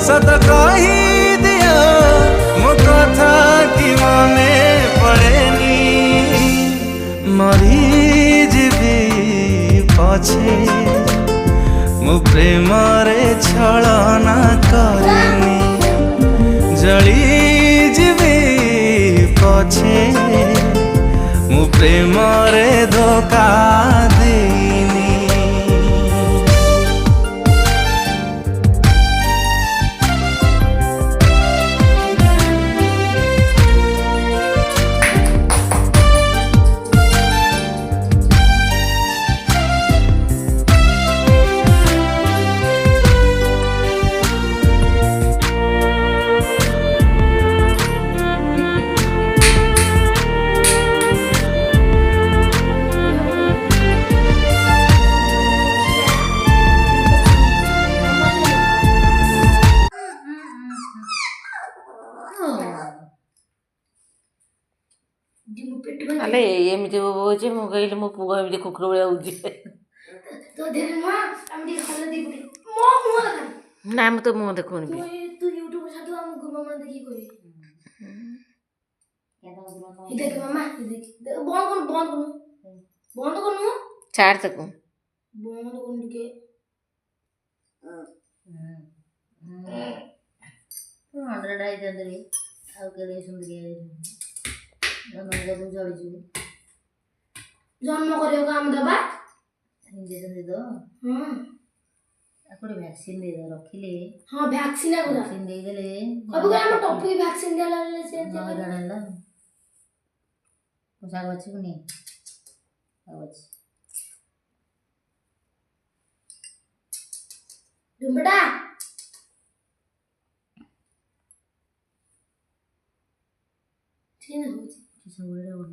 सत कही दिया मो कथा कि मने पड़ेनी मरी जीवी पछे मो प्रेम रे छलना करेनी जली जीवी पछे मो प्रेम रे धोखा देनी। अरे एमती बोचे मु कहली मो पुआ एमती कुकुर भाया होची तो देख मां हम दी हल्दी बुटी मो मो लगा ना म तो मुंह देखुनी भी तू यूट्यूब पर छाटू हम गुमा मन देखी कोई ये देख मामा ये देख बंद कर छाड़ सकूं बंद कर के हंड्रेड आई जल्दी आउ के सुंदरी जन्म जड़ी जन्म करियो काम दबा इंजेक्शन दे दो आकोडे वैक्सीन दे दो रखिले हां वैक्सीन आ गुला वैक्सीन दे देले अब हम टॉपी वैक्सीन दे ले से मगराला पोसा बच्ची को नहीं आवच दुबड़ा ठीक है हो जी